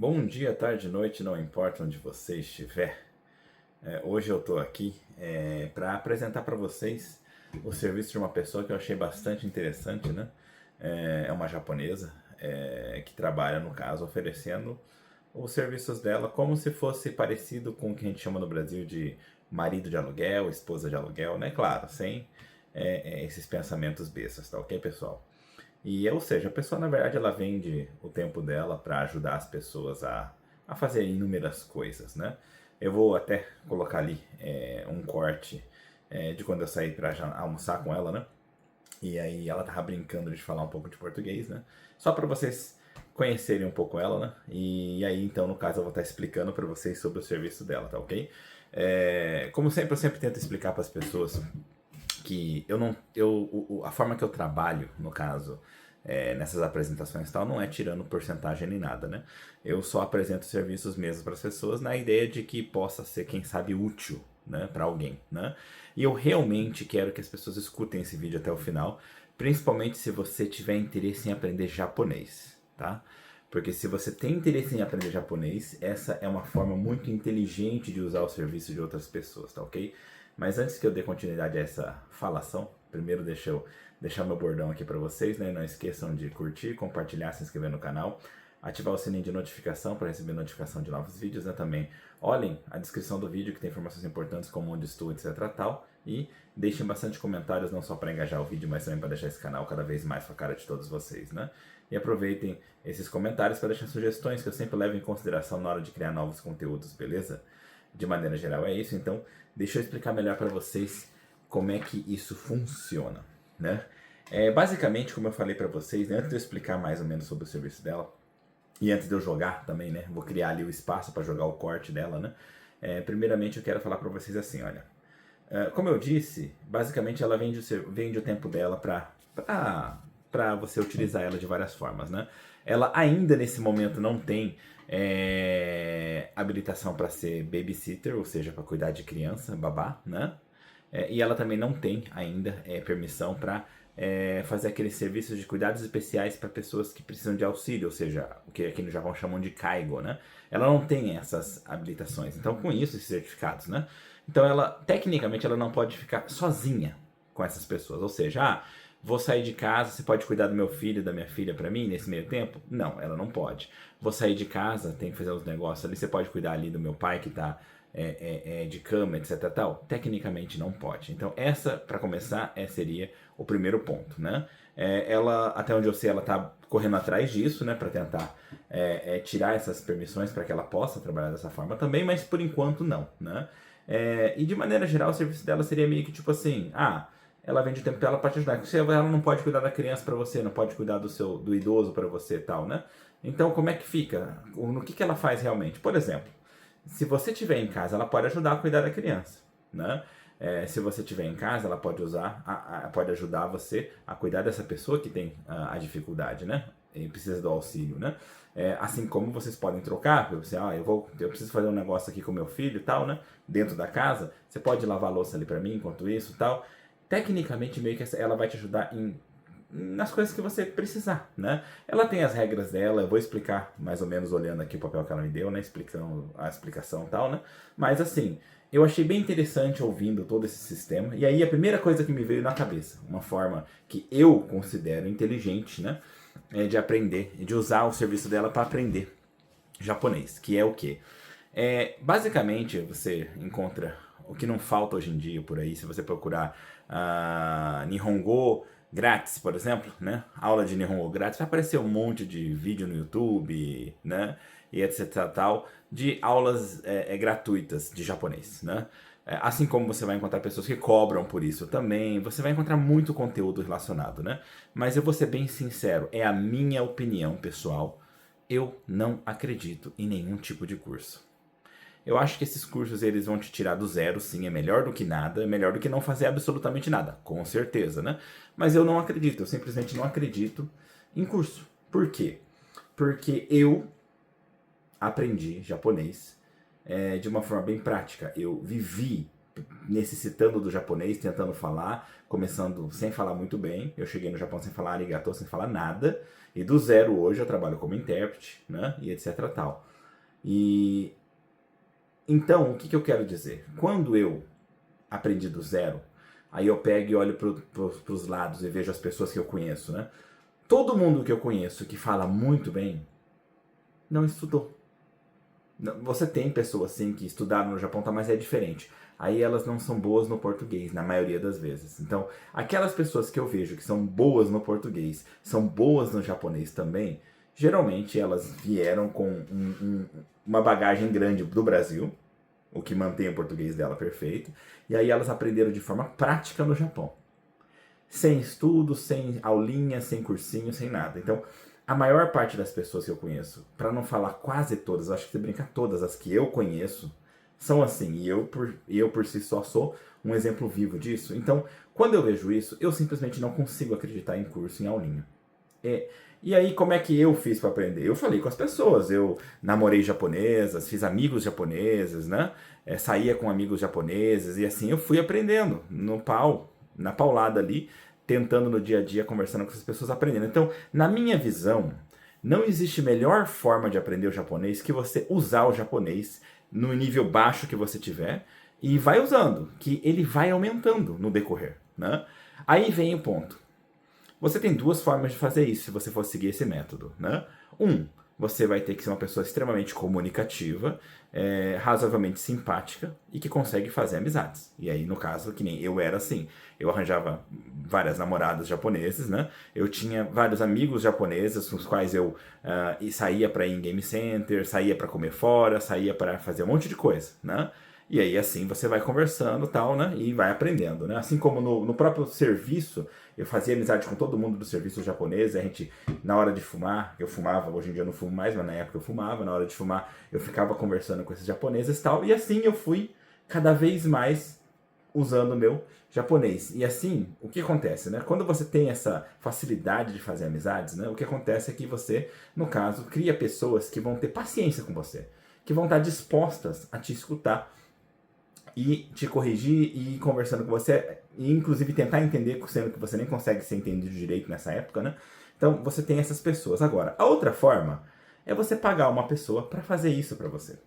Bom dia, tarde, noite, não importa onde você estiver. Hoje eu estou aqui para apresentar para vocês o serviço de uma pessoa que eu achei bastante interessante, né? É uma japonesa que trabalha, no caso, oferecendo os serviços dela como se fosse parecido com o que a gente chama no Brasil de marido de aluguel, esposa de aluguel, né? Claro, sem esses pensamentos bestas, tá ok, pessoal? Ou seja, a pessoa na verdade ela vende o tempo dela para ajudar as pessoas a fazer inúmeras coisas, né? Eu vou até colocar ali um corte de quando eu saí para almoçar com ela, né? E aí ela tava brincando de falar um pouco de português, né? Só para vocês conhecerem um pouco ela, né? E aí então no caso eu vou estar explicando para vocês sobre o serviço dela, tá ok? Como sempre, eu sempre tento explicar para as pessoas que eu não. A forma que eu trabalho, no caso, nessas apresentações e tal, não é tirando porcentagem nem nada, né? Eu só apresento serviços mesmo para as pessoas na ideia de que possa ser, quem sabe, útil, né, para alguém, né? E eu realmente quero que as pessoas escutem esse vídeo até o final, principalmente se você tiver interesse em aprender japonês, tá? Porque se você tem interesse em aprender japonês, essa é uma forma muito inteligente de usar o serviço de outras pessoas, tá ok? Mas antes que eu dê continuidade a essa falação, primeiro deixa eu deixar meu bordão aqui para vocês, né? Não esqueçam de curtir, compartilhar, se inscrever no canal, ativar o sininho de notificação para receber notificação de novos vídeos, né? Também olhem a descrição do vídeo que tem informações importantes como onde estou, etc, tal, e deixem bastante comentários, não só para engajar o vídeo, mas também para deixar esse canal cada vez mais com a cara de todos vocês, né? E aproveitem esses comentários para deixar sugestões que eu sempre levo em consideração na hora de criar novos conteúdos, beleza? De maneira geral é isso, então deixa eu explicar melhor para vocês como é que isso funciona, né? Basicamente, como eu falei para vocês, né, antes de eu explicar mais ou menos sobre o serviço dela, e antes de eu jogar também, né, vou criar ali o espaço para jogar o corte dela, né? Primeiramente eu quero falar para vocês assim, olha, como eu disse, basicamente ela vende o tempo dela para você utilizar ela de várias formas, né? Ela ainda nesse momento não tem habilitação para ser babysitter, ou seja, para cuidar de criança, babá, né? E ela também não tem ainda permissão para fazer aqueles serviços de cuidados especiais para pessoas que precisam de auxílio, ou seja, o que aqui no Japão chamam de kaigo, né? Ela não tem essas habilitações, então com isso, esses certificados, né? Então ela, tecnicamente, ela não pode ficar sozinha com essas pessoas, ou seja, vou sair de casa, você pode cuidar do meu filho e da minha filha para mim nesse meio tempo? Não, ela não pode. Vou sair de casa, tem que fazer os negócios ali, você pode cuidar ali do meu pai que está de cama, etc. Tal? Tecnicamente não pode. Então essa, para começar, seria o primeiro ponto, né? Ela, até onde eu sei, ela está correndo atrás disso, né, para tentar tirar essas permissões para que ela possa trabalhar dessa forma também, mas por enquanto não, né? E de maneira geral o serviço dela seria meio que tipo assim, ela vende o tempo dela para te ajudar. Ela não pode cuidar da criança para você, não pode cuidar do idoso para você e tal, né? Então como é que fica? No que ela faz realmente? Por exemplo, se você estiver em casa, ela pode ajudar a cuidar da criança, né? Se você estiver em casa, ela pode pode ajudar você a cuidar dessa pessoa que tem a dificuldade, né? E precisa do auxílio, né? Assim como vocês podem trocar, você, eu preciso fazer um negócio aqui com meu filho e tal, né? Dentro da casa, você pode lavar a louça ali para mim enquanto isso e tal. Tecnicamente, meio que ela vai te ajudar nas coisas que você precisar, né? Ela tem as regras dela, eu vou explicar mais ou menos olhando aqui o papel que ela me deu, né? Explicando a explicação e tal, né? Mas assim, eu achei bem interessante ouvindo todo esse sistema. E aí a primeira coisa que me veio na cabeça, uma forma que eu considero inteligente, né? De aprender, de usar o serviço dela para aprender japonês, que é o quê? Basicamente, você encontra o que não falta hoje em dia por aí, se você procurar Nihongo grátis, por exemplo, né? Aula de Nihongo grátis, vai aparecer um monte de vídeo no YouTube, né? E etc tal, de aulas gratuitas de japonês, né? Assim como você vai encontrar pessoas que cobram por isso também, você vai encontrar muito conteúdo relacionado, né? Mas eu vou ser bem sincero, é a minha opinião pessoal, eu não acredito em nenhum tipo de curso. Eu acho que esses cursos eles vão te tirar do zero, sim, é melhor do que nada, é melhor do que não fazer absolutamente nada, com certeza, né? Mas eu não acredito, eu simplesmente não acredito em curso. Por quê? Porque eu aprendi japonês de uma forma bem prática. Eu vivi necessitando do japonês, tentando falar, começando sem falar muito bem. Eu cheguei no Japão sem falar arigato, sem falar nada. E do zero hoje eu trabalho como intérprete, né? E etc tal. E então, o que eu quero dizer? Quando eu aprendi do zero, aí eu pego e olho para os lados e vejo as pessoas que eu conheço, né? Todo mundo que eu conheço que fala muito bem, não estudou. Você tem pessoas assim que estudaram no Japão, tá, mas é diferente. Aí elas não são boas no português, na maioria das vezes. Então, aquelas pessoas que eu vejo que são boas no português, são boas no japonês também, geralmente elas vieram com uma bagagem grande do Brasil, o que mantém o português dela perfeito, e aí elas aprenderam de forma prática no Japão. Sem estudo, sem aulinha, sem cursinho, sem nada. Então, a maior parte das pessoas que eu conheço, para não falar quase todas, acho que você brinca todas as que eu conheço, são assim. E eu por si só sou um exemplo vivo disso. Então, quando eu vejo isso, eu simplesmente não consigo acreditar em curso, em aulinha. E aí, como é que eu fiz para aprender? Eu falei com as pessoas, eu namorei japonesas, fiz amigos japoneses, né? Saía com amigos japoneses e assim eu fui aprendendo na paulada ali, tentando no dia a dia, conversando com essas pessoas, aprendendo. Então, na minha visão, não existe melhor forma de aprender o japonês que você usar o japonês no nível baixo que você tiver e vai usando, que ele vai aumentando no decorrer, né? Aí vem o ponto. Você tem duas formas de fazer isso se você for seguir esse método, né? Você vai ter que ser uma pessoa extremamente comunicativa, razoavelmente simpática e que consegue fazer amizades. E aí, no caso, que nem eu era assim, eu arranjava várias namoradas japoneses, né? Eu tinha vários amigos japoneses com os quais eu saía para ir em game center, saía para comer fora, saía para fazer um monte de coisa, né? E aí, assim, você vai conversando tal, né? E vai aprendendo, né? Assim como no próprio serviço, eu fazia amizade com todo mundo do serviço japonês. A gente, na hora de fumar, eu fumava, hoje em dia eu não fumo mais, mas na época eu fumava. Na hora de fumar, eu ficava conversando com esses japoneses e tal. E assim eu fui cada vez mais usando o meu japonês. E assim, o que acontece, né? Quando você tem essa facilidade de fazer amizades, né? O que acontece é que você, no caso, cria pessoas que vão ter paciência com você, que vão estar dispostas a te escutar e te corrigir e ir conversando com você, e inclusive tentar entender, sendo que você nem consegue ser entendido direito nessa época, né? Então você tem essas pessoas. Agora, a outra forma é você pagar uma pessoa para fazer isso para você.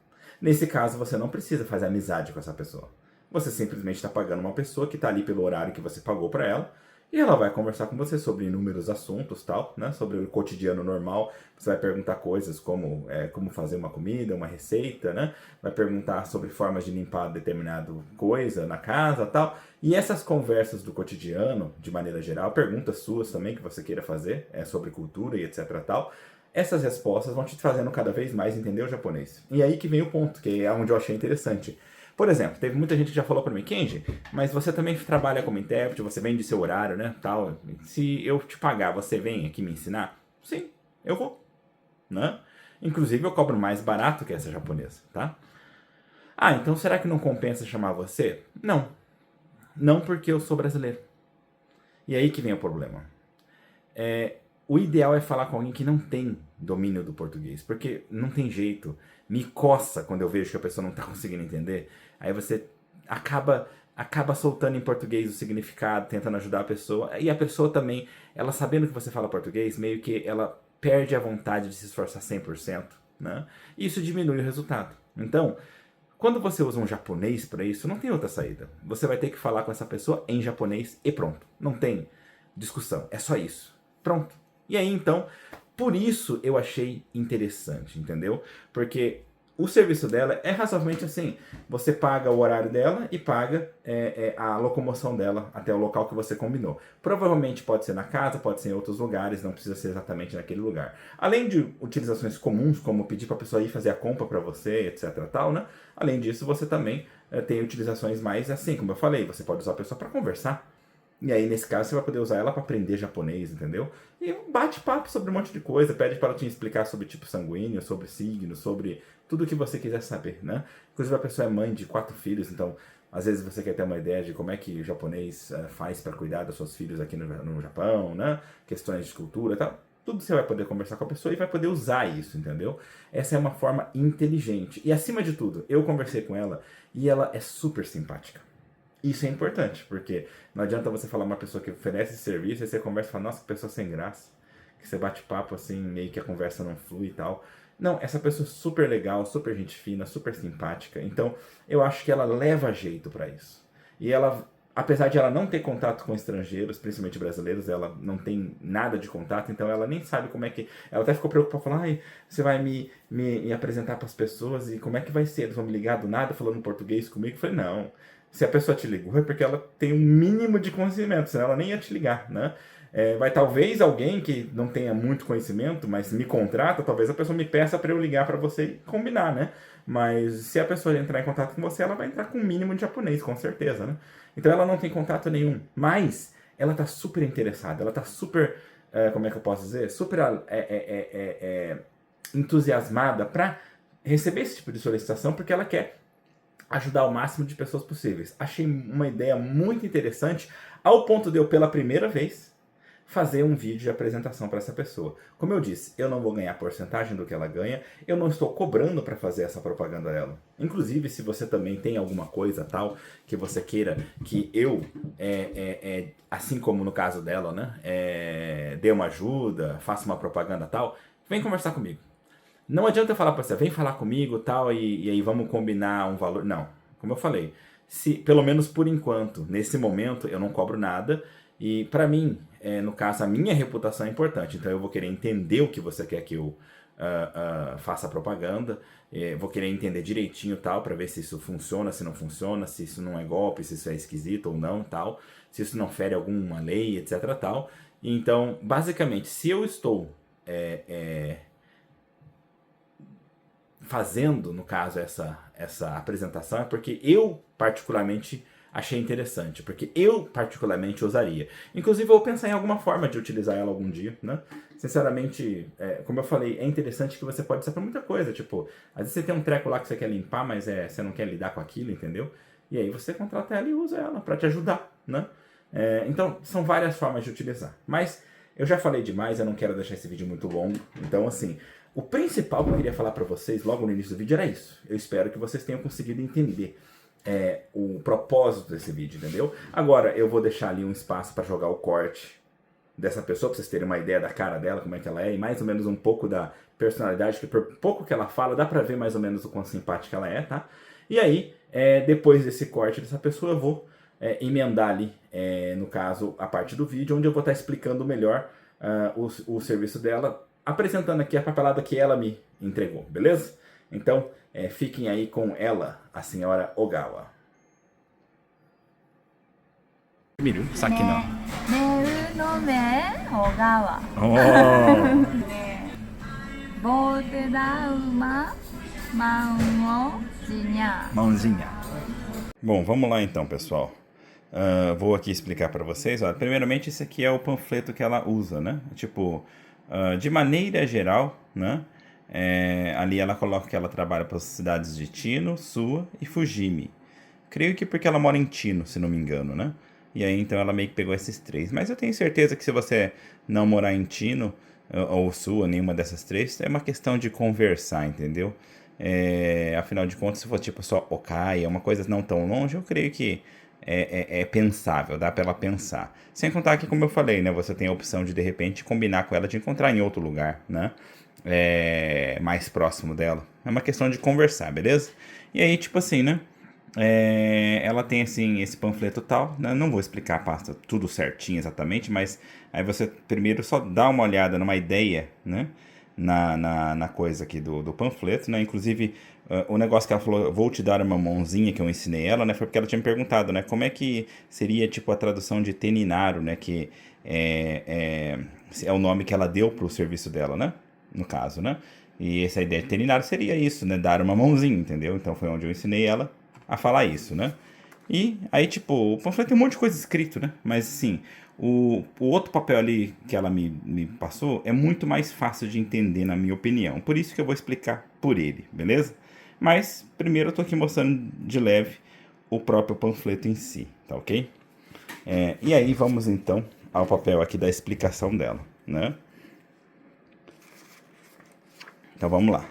Nesse caso, você não precisa fazer amizade com essa pessoa. Você simplesmente está pagando uma pessoa que está ali pelo horário que você pagou para ela, e ela vai conversar com você sobre inúmeros assuntos, tal, né? Sobre o cotidiano normal. Você vai perguntar coisas como como fazer uma comida, uma receita, né? Vai perguntar sobre formas de limpar determinada coisa na casa, tal. E essas conversas do cotidiano, de maneira geral, perguntas suas também que você queira fazer, sobre cultura e etc, tal. Essas respostas vão te fazendo cada vez mais entender o japonês. E aí que vem o ponto, que é onde eu achei interessante. Por exemplo, teve muita gente que já falou para mim, Kenji, mas você também trabalha como intérprete, você vem de seu horário, né, tal. Se eu te pagar, você vem aqui me ensinar? Sim, eu vou, né? Inclusive eu cobro mais barato que essa japonesa, tá? Ah, então será que não compensa chamar você? Não. Não porque eu sou brasileiro. E aí que vem o problema. O ideal é falar com alguém que não tem domínio do português, porque não tem jeito. Me coça quando eu vejo que a pessoa não está conseguindo entender. Aí você acaba soltando em português o significado, tentando ajudar a pessoa. E a pessoa também, ela sabendo que você fala português, meio que ela perde a vontade de se esforçar 100%, né? E isso diminui o resultado. Então, quando você usa um japonês para isso, não tem outra saída. Você vai ter que falar com essa pessoa em japonês e pronto. Não tem discussão, é só isso. Pronto. E aí, então, por isso eu achei interessante, entendeu? Porque o serviço dela é razoavelmente assim. Você paga o horário dela e paga a locomoção dela até o local que você combinou. Provavelmente pode ser na casa, pode ser em outros lugares, não precisa ser exatamente naquele lugar. Além de utilizações comuns, como pedir para a pessoa ir fazer a compra para você, etc, tal, né? Além disso, você também tem utilizações mais assim, como eu falei, você pode usar a pessoa para conversar. E aí, nesse caso, você vai poder usar ela para aprender japonês, entendeu? E bate papo sobre um monte de coisa, pede para ela te explicar sobre tipo sanguíneo, sobre signo, sobre tudo que você quiser saber, né? Inclusive, a pessoa é mãe de 4 filhos, então, às vezes você quer ter uma ideia de como é que o japonês faz para cuidar dos seus filhos aqui no Japão, né? Questões de cultura e tal. Tudo você vai poder conversar com a pessoa e vai poder usar isso, entendeu? Essa é uma forma inteligente. E, acima de tudo, eu conversei com ela e ela é super simpática. Isso é importante, porque não adianta você falar uma pessoa que oferece serviço, aí você conversa e fala, nossa, que pessoa sem graça, que você bate papo assim, meio que a conversa não flui e tal. Não, essa pessoa é super legal, super gente fina, super simpática. Então, eu acho que ela leva jeito pra isso. E ela, apesar de ela não ter contato com estrangeiros, principalmente brasileiros, ela não tem nada de contato, então ela nem sabe como é que. Ela até ficou preocupada, falando: ai, você vai me apresentar para as pessoas e como é que vai ser? Eles vão me ligar do nada falando português comigo? Eu falei: não. Se a pessoa te ligou é porque ela tem um mínimo de conhecimento, senão ela nem ia te ligar, né? Vai talvez alguém que não tenha muito conhecimento, mas me contrata, talvez a pessoa me peça para eu ligar para você e combinar, né? Mas se a pessoa entrar em contato com você, ela vai entrar com um mínimo de japonês, com certeza, né? Então ela não tem contato nenhum, mas ela tá super interessada, ela tá super, como é que eu posso dizer? Super entusiasmada para receber esse tipo de solicitação, porque ela quer ajudar o máximo de pessoas possíveis. Achei uma ideia muito interessante, ao ponto de eu, pela primeira vez, fazer um vídeo de apresentação para essa pessoa. Como eu disse, eu não vou ganhar porcentagem do que ela ganha, eu não estou cobrando para fazer essa propaganda dela. Inclusive, se você também tem alguma coisa tal que você queira que eu, assim como no caso dela, né, dê uma ajuda, faça uma propaganda tal, vem conversar comigo. Não adianta eu falar para você, vem falar comigo tal, e aí vamos combinar um valor. Não, como eu falei, se pelo menos por enquanto, nesse momento, eu não cobro nada. E para mim, no caso, a minha reputação é importante. Então eu vou querer entender o que você quer que eu faça propaganda. Vou querer entender direitinho tal, para ver se isso funciona, se não funciona, se isso não é golpe, se isso é esquisito ou não tal, se isso não fere alguma lei, etc tal. Então, basicamente, se eu estou fazendo, no caso, essa apresentação, é porque eu, particularmente, achei interessante, porque eu, particularmente, usaria. Inclusive, eu vou pensar em alguma forma de utilizar ela algum dia, né? Sinceramente, como eu falei, é interessante que você pode usar pra muita coisa, tipo, às vezes você tem um treco lá que você quer limpar, mas você não quer lidar com aquilo, entendeu? E aí você contrata ela e usa ela pra te ajudar, né? Então, são várias formas de utilizar. Mas, eu já falei demais, eu não quero deixar esse vídeo muito longo, então, assim, o principal que eu queria falar para vocês logo no início do vídeo era isso. Eu espero que vocês tenham conseguido entender o propósito desse vídeo, entendeu? Agora eu vou deixar ali um espaço para jogar o corte dessa pessoa, para vocês terem uma ideia da cara dela, como é que ela é, e mais ou menos um pouco da personalidade, que por pouco que ela fala, dá para ver mais ou menos o quão simpática ela é, tá? E aí, depois desse corte dessa pessoa, eu vou emendar ali, no caso, a parte do vídeo, onde eu vou estar explicando melhor o serviço dela, apresentando aqui a papelada que ela me entregou, beleza? Então, fiquem aí com ela, a senhora Ogawa. Miru, Saki no. メウの目小川 Oh. ボテダウママンオジニャ Mãozinha. Bom, vamos lá então, pessoal. Vou aqui explicar para vocês. Olha, primeiramente, esse aqui é o panfleto que ela usa, né? Tipo, de maneira geral, né? Ali ela coloca que ela trabalha para as cidades de Tino, Sua e Fujimi. Creio que porque ela mora em Tino, se não me engano, né? E aí então ela meio que pegou esses três. Mas eu tenho certeza que se você não morar em Tino ou Sua, nenhuma dessas três, é uma questão de conversar, entendeu? Afinal de contas, se for tipo só Okaya, uma coisa não tão longe, eu creio que é pensável, dá pra ela pensar. Sem contar que, como eu falei, né, você tem a opção de repente combinar com ela de encontrar em outro lugar, né? Mais próximo dela. É uma questão de conversar, beleza? E aí, tipo assim, né? Ela tem assim esse panfleto tal, né? Não vou explicar a pasta tudo certinho exatamente, mas aí você primeiro só dá uma olhada numa ideia, né? Na coisa aqui do panfleto, né? Inclusive, o negócio que ela falou, vou te dar uma mãozinha, que eu ensinei ela, né? Foi porque ela tinha me perguntado, né? Como é que seria, tipo, a tradução de Teninaro, né? Que é o nome que ela deu pro serviço dela, né? No caso, né? E essa ideia de Teninaro seria isso, né? Dar uma mãozinha, entendeu? Então foi onde eu ensinei ela a falar isso, né? E aí, tipo, o panfleto tem um monte de coisa escrito, né? Mas, assim, o outro papel ali que ela me passou é muito mais fácil de entender, na minha opinião. Por isso que eu vou explicar por ele, beleza? Mas, primeiro eu tô aqui mostrando de leve o próprio panfleto em si, tá ok? E aí, vamos então ao papel aqui da explicação dela, né? Então, vamos lá.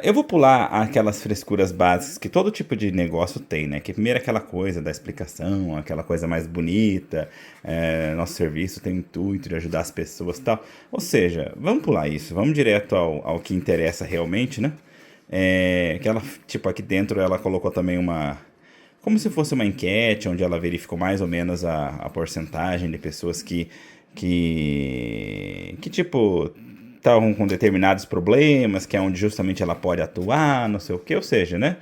Eu vou pular aquelas frescuras básicas que todo tipo de negócio tem, né? Que primeiro aquela coisa da explicação, aquela coisa mais bonita, nosso serviço tem o intuito de ajudar as pessoas e tal. Ou seja, vamos pular isso, vamos direto ao que interessa realmente, né? Que ela, tipo, aqui dentro ela colocou também como se fosse uma enquete, onde ela verificou mais ou menos a porcentagem de pessoas que tipo, estavam com determinados problemas, que é onde justamente ela pode atuar, não sei o que, ou seja, né?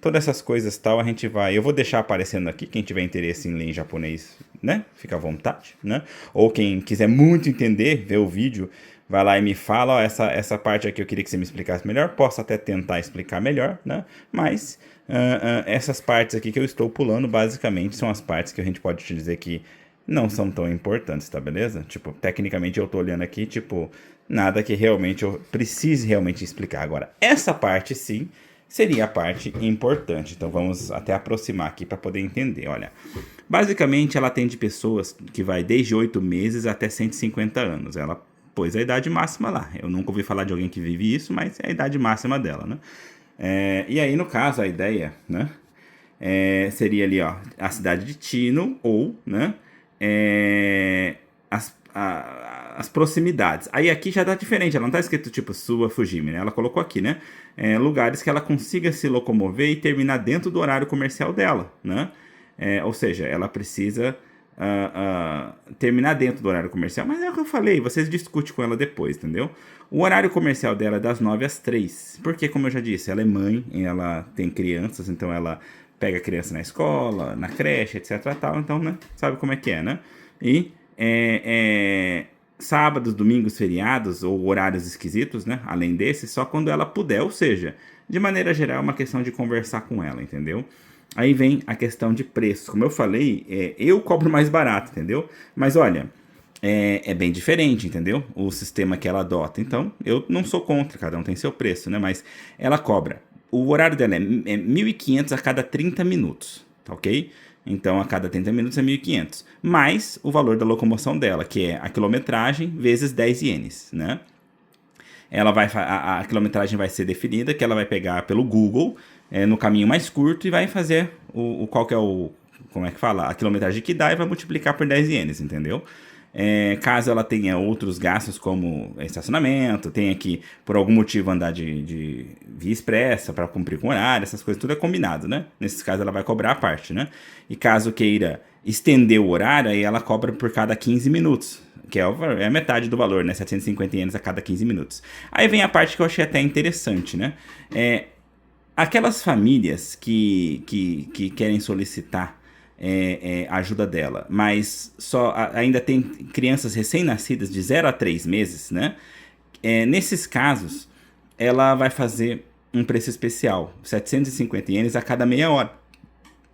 Todas essas coisas tal, a gente vai... Eu vou deixar aparecendo aqui, quem tiver interesse em ler em japonês, né? Fica à vontade, né? Ou quem quiser muito entender, ver o vídeo, vai lá e me fala, ó, essa parte aqui eu queria que você me explicasse melhor, posso até tentar explicar melhor, né? Mas essas partes aqui que eu estou pulando, basicamente, são as partes que a gente pode te dizer que não são tão importantes, tá beleza? Tipo, tecnicamente eu tô olhando aqui, tipo, nada que realmente eu precise realmente explicar. Agora, essa parte sim seria a parte importante. Então vamos até aproximar aqui para poder entender. Olha, basicamente ela atende pessoas que vai desde 8 meses até 150 anos. Ela pôs a idade máxima lá. Eu nunca ouvi falar de alguém que vive isso, mas é a idade máxima dela, né? E aí, no caso, a ideia, né? Seria ali, ó, a cidade de Tino ou, né? As proximidades. Aí aqui já tá diferente, ela não tá escrito tipo Suwa Fujimi, né? Ela colocou aqui, né? Lugares que ela consiga se locomover e terminar dentro do horário comercial dela, né? Ou seja, ela precisa terminar dentro do horário comercial, mas é o que eu falei, vocês discutem com ela depois, entendeu? O horário comercial dela é das 9 às 3, porque como eu já disse, ela é mãe, ela tem crianças, então ela pega a criança na escola, na creche, etc, tal, então, né, sabe como é que é, né? E sábados, domingos, feriados ou horários esquisitos, né, além desses, só quando ela puder, ou seja, de maneira geral é uma questão de conversar com ela, entendeu? Aí vem a questão de preço. Como eu falei, eu cobro mais barato, entendeu? Mas olha, é bem diferente, entendeu? O sistema que ela adota. Então, eu não sou contra, cada um tem seu preço, né? Mas ela cobra. O horário dela é 1.500 a cada 30 minutos, tá ok? Então, a cada 30 minutos é 1.500. Mais o valor da locomoção dela, que é a quilometragem vezes 10 ienes, né? A quilometragem vai ser definida, que ela vai pegar pelo Google, no caminho mais curto, e vai fazer qual que é como é que fala? A quilometragem que dá e vai multiplicar por 10 ienes, entendeu? Caso ela tenha outros gastos como estacionamento, tenha que, por algum motivo, andar de via expressa para cumprir com horário, essas coisas, tudo é combinado, né? Nesses casos ela vai cobrar a parte, né? E caso queira estender o horário, aí ela cobra por cada 15 minutos, que é a metade do valor, né? 750 ienes a cada 15 minutos. Aí vem a parte que eu achei até interessante, né? Aquelas famílias que querem solicitar a ajuda dela, mas ainda tem crianças recém-nascidas de 0 a 3 meses, né? Nesses casos, ela vai fazer um preço especial, 750 ienes a cada meia hora.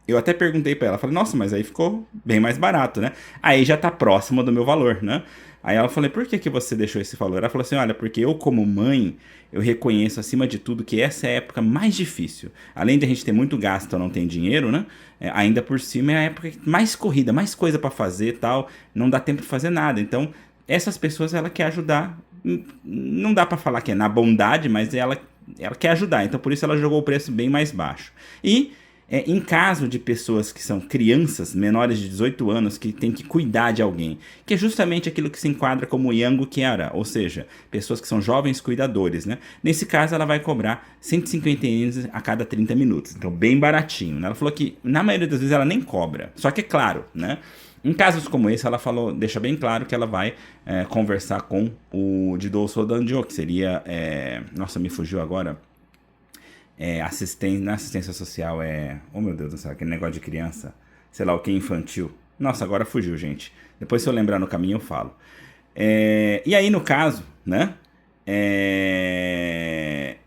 Eu até perguntei pra ela, falei, nossa, mas aí ficou bem mais barato, né? Aí já tá próximo do meu valor, né? Aí ela falou, por que você deixou esse valor? Ela falou assim, olha, porque eu como mãe, eu reconheço acima de tudo que essa é a época mais difícil. Além de a gente ter muito gasto, não tem dinheiro, né? Ainda por cima é a época mais corrida, mais coisa pra fazer e tal, não dá tempo de fazer nada. Então, essas pessoas ela quer ajudar, não dá pra falar que é na bondade, mas ela quer ajudar. Então, por isso ela jogou o preço bem mais baixo. E em caso de pessoas que são crianças, menores de 18 anos, que tem que cuidar de alguém, que é justamente aquilo que se enquadra como Yango Kiara, ou seja, pessoas que são jovens cuidadores, né? Nesse caso, ela vai cobrar 150 ienes a cada 30 minutos, então bem baratinho, né? Ela falou que, na maioria das vezes, ela nem cobra, só que é claro, né? Em casos como esse, ela falou, deixa bem claro que ela vai conversar com o Jidou Sodanjo, que seria, nossa, me fugiu agora, na assistência social oh meu Deus do céu, aquele negócio de criança, sei lá o que, infantil. Nossa, agora fugiu, gente. Depois se eu lembrar no caminho eu falo. E aí no caso, né?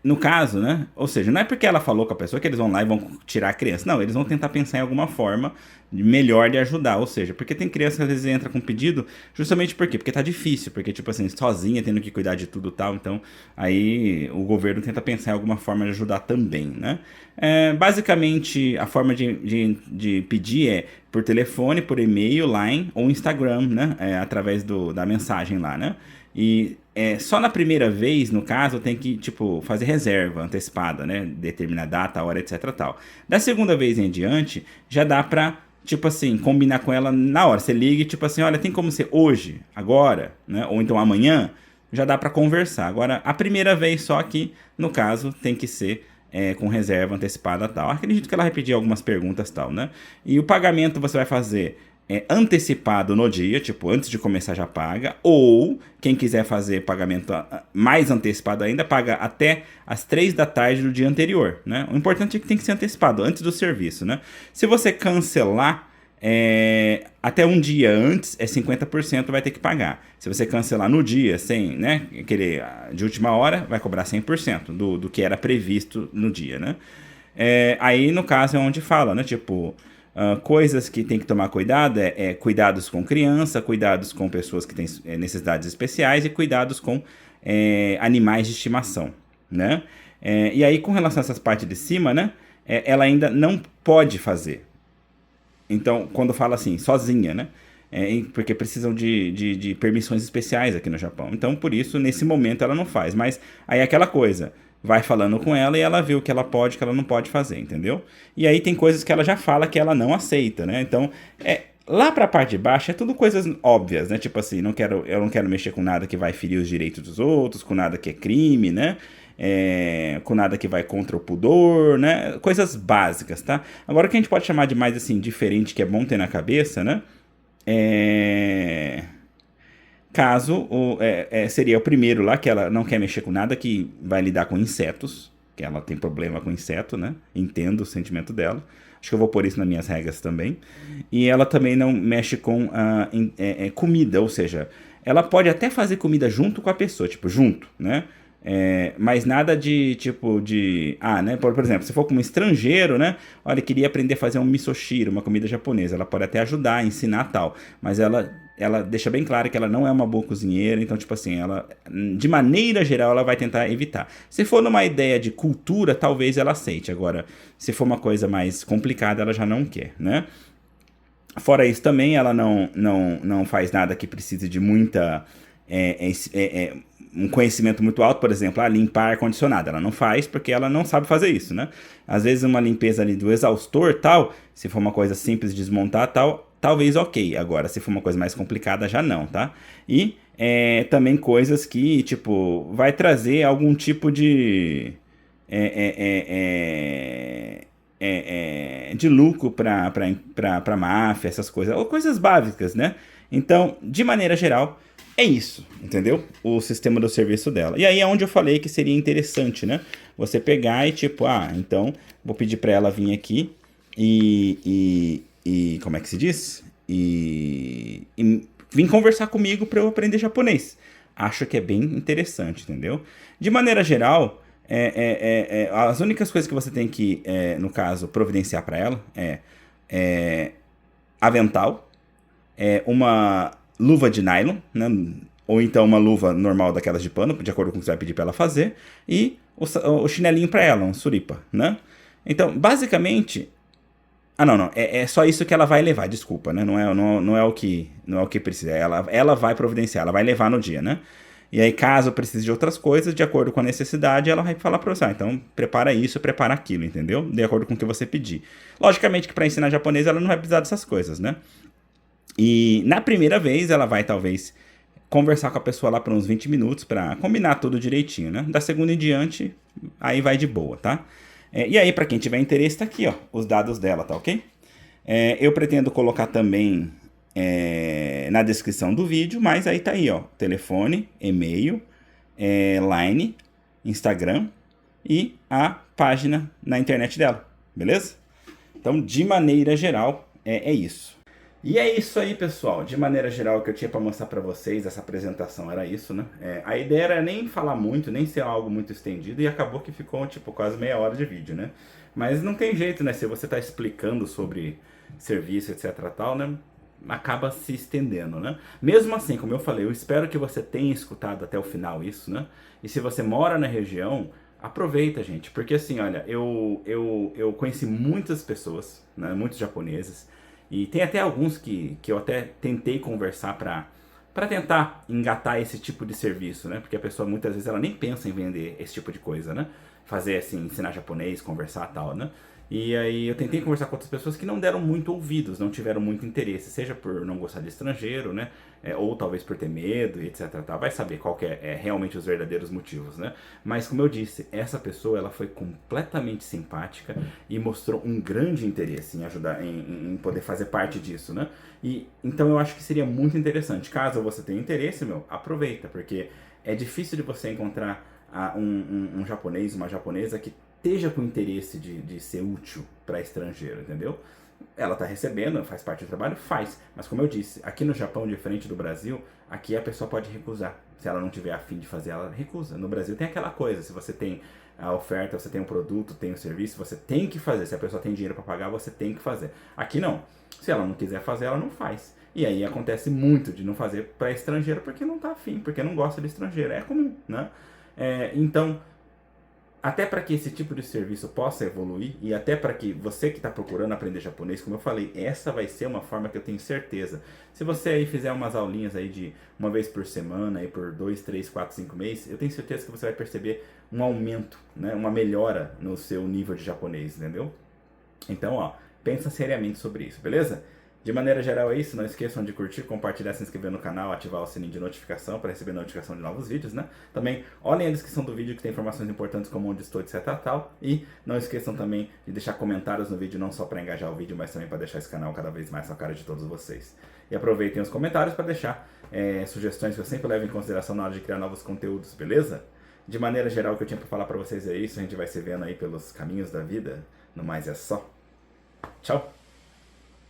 No caso, né? Ou seja, não é porque ela falou com a pessoa que eles vão lá e vão tirar a criança. Não, eles vão tentar pensar em alguma forma melhor de ajudar. Ou seja, porque tem criança que às vezes entra com pedido justamente por quê? Porque tá difícil. Porque, tipo assim, sozinha, tendo que cuidar de tudo e tal. Então, aí o governo tenta pensar em alguma forma de ajudar também, né? Basicamente, a forma de pedir é por telefone, por e-mail, Line ou Instagram, né? Através da mensagem lá, né? E só na primeira vez, no caso, tem que, tipo, fazer reserva antecipada, né? Determinar data, hora, etc, tal. Da segunda vez em diante, já dá pra, tipo assim, combinar com ela na hora. Você liga e, tipo assim, olha, tem como ser hoje, agora, né? Ou então amanhã, já dá pra conversar. Agora, a primeira vez só que, no caso, tem que ser com reserva antecipada tal. Acredito que ela vai pedir algumas perguntas tal, né? E o pagamento você vai fazer antecipado no dia, tipo, antes de começar já paga, ou quem quiser fazer pagamento mais antecipado ainda, paga até as 3 da tarde do dia anterior, né? O importante é que tem que ser antecipado, antes do serviço, né? Se você cancelar até um dia antes, 50% vai ter que pagar. Se você cancelar no dia, sem, né, querer de última hora, vai cobrar 100% do que era previsto no dia, né? Aí, no caso, é onde fala, né, tipo... coisas que tem que tomar cuidado cuidados com criança, cuidados com pessoas que têm necessidades especiais e cuidados com animais de estimação, né? E aí, com relação a essas partes de cima, né? Ela ainda não pode fazer. Então, quando fala assim, sozinha, né? Porque precisam de permissões especiais aqui no Japão. Então, por isso, nesse momento, ela não faz. Mas aí é aquela coisa... vai falando com ela e ela vê o que ela pode e o que ela não pode fazer, entendeu? E aí tem coisas que ela já fala que ela não aceita, né? Então, lá pra parte de baixo é tudo coisas óbvias, né? Tipo assim, eu não quero mexer com nada que vai ferir os direitos dos outros, com nada que é crime, né? Com nada que vai contra o pudor, né? Coisas básicas, tá? Agora o que a gente pode chamar de mais, assim, diferente, que é bom ter na cabeça, né? Caso seria o primeiro lá, que ela não quer mexer com nada que vai lidar com insetos, que ela tem problema com inseto, né? Entendo o sentimento dela. Acho que eu vou pôr isso nas minhas regras também. E ela também não mexe com comida, ou seja, ela pode até fazer comida junto com a pessoa, tipo, junto, né? Mas nada de, tipo, né? Por exemplo, se for como estrangeiro, né? Olha, queria aprender a fazer um misoshiro, uma comida japonesa. Ela pode até ajudar, ensinar tal. Mas ela deixa bem claro que ela não é uma boa cozinheira. Então, tipo assim, ela, de maneira geral, ela vai tentar evitar. Se for numa ideia de cultura, talvez ela aceite. Agora, se for uma coisa mais complicada, ela já não quer, né? Fora isso também, ela não faz nada que precise de muita... um conhecimento muito alto, por exemplo, limpar ar-condicionado. Ela não faz porque ela não sabe fazer isso, né? Às vezes uma limpeza ali do exaustor, tal, se for uma coisa simples de desmontar, tal, talvez ok. Agora, se for uma coisa mais complicada, já não, tá? E também coisas que, tipo, vai trazer algum tipo de... de lucro pra máfia, essas coisas, ou coisas básicas, né? Então, de maneira geral, é isso, entendeu? O sistema do serviço dela. E aí é onde eu falei que seria interessante, né? Você pegar e tipo, então vou pedir pra ela vir aqui e como é que se diz? E vir conversar comigo pra eu aprender japonês. Acho que é bem interessante, entendeu? De maneira geral, as únicas coisas que você tem que, no caso, providenciar pra ela avental, uma luva de nylon, né? Ou então uma luva normal daquelas de pano, de acordo com o que você vai pedir para ela fazer, e o chinelinho para ela, um suripa, né? Então, basicamente... não, é só isso que ela vai levar, desculpa, né? Não é o que precisa, ela vai providenciar, ela vai levar no dia, né? E aí, caso precise de outras coisas, de acordo com a necessidade, ela vai falar para você, então prepara isso, prepara aquilo, entendeu? De acordo com o que você pedir. Logicamente que para ensinar japonês ela não vai precisar dessas coisas, né? E na primeira vez ela vai talvez conversar com a pessoa lá por uns 20 minutos para combinar tudo direitinho, né? Da segunda em diante, aí vai de boa, tá? E aí, para quem tiver interesse, tá aqui, ó, os dados dela, tá ok? Eu pretendo colocar também na descrição do vídeo, mas aí tá aí, ó, telefone, e-mail, Line, Instagram e a página na internet dela, beleza? Então, de maneira geral, é isso. E é isso aí, pessoal. De maneira geral, o que eu tinha para mostrar para vocês, essa apresentação era isso, né? A ideia era nem falar muito, nem ser algo muito estendido, e acabou que ficou, tipo, quase meia hora de vídeo, né? Mas não tem jeito, né? Se você tá explicando sobre serviço, etc, tal, né? Acaba se estendendo, né? Mesmo assim, como eu falei, eu espero que você tenha escutado até o final isso, né? E se você mora na região, aproveita, gente. Porque assim, olha, eu conheci muitas pessoas, né? Muitos japoneses, e tem até alguns que eu até tentei conversar para tentar engatar esse tipo de serviço, né? Porque a pessoa muitas vezes ela nem pensa em vender esse tipo de coisa, né? Fazer assim, ensinar japonês, conversar e tal, né? E aí eu tentei conversar com outras pessoas que não deram muito ouvidos, não tiveram muito interesse, seja por não gostar de estrangeiro, né? Ou talvez por ter medo e etc. Tá? Vai saber qual que é realmente os verdadeiros motivos, né? Mas como eu disse, essa pessoa ela foi completamente simpática e mostrou um grande interesse em ajudar, em poder fazer parte disso, né? E então eu acho que seria muito interessante. Caso você tenha interesse, meu, aproveita, porque é difícil de você encontrar um japonês, uma japonesa que esteja com interesse de ser útil para estrangeiro, entendeu? Ela está recebendo, faz parte do trabalho? Faz. Mas como eu disse, aqui no Japão, diferente do Brasil, aqui a pessoa pode recusar. Se ela não tiver a fim de fazer, ela recusa. No Brasil tem aquela coisa, se você tem a oferta, você tem o produto, tem o serviço, você tem que fazer. Se a pessoa tem dinheiro para pagar, você tem que fazer. Aqui não. Se ela não quiser fazer, ela não faz. E aí acontece muito de não fazer para estrangeiro porque não está afim, porque não gosta de estrangeiro. É comum, né? Então, até para que esse tipo de serviço possa evoluir e até para que você que está procurando aprender japonês, como eu falei, essa vai ser uma forma que eu tenho certeza. Se você aí fizer umas aulinhas aí de uma vez por semana, aí por 2, 3, 4, 5 meses, eu tenho certeza que você vai perceber um aumento, né, uma melhora no seu nível de japonês, entendeu? Então, ó, pensa seriamente sobre isso, beleza? De maneira geral é isso, não esqueçam de curtir, compartilhar, se inscrever no canal, ativar o sininho de notificação para receber notificação de novos vídeos, né? Também olhem a descrição do vídeo que tem informações importantes como onde estou, etc. tal. E não esqueçam também de deixar comentários no vídeo, não só para engajar o vídeo, mas também para deixar esse canal cada vez mais à cara de todos vocês. E aproveitem os comentários para deixar sugestões que eu sempre levo em consideração na hora de criar novos conteúdos, beleza? De maneira geral, o que eu tinha para falar para vocês é isso, a gente vai se vendo aí pelos caminhos da vida. No mais é só. Tchau!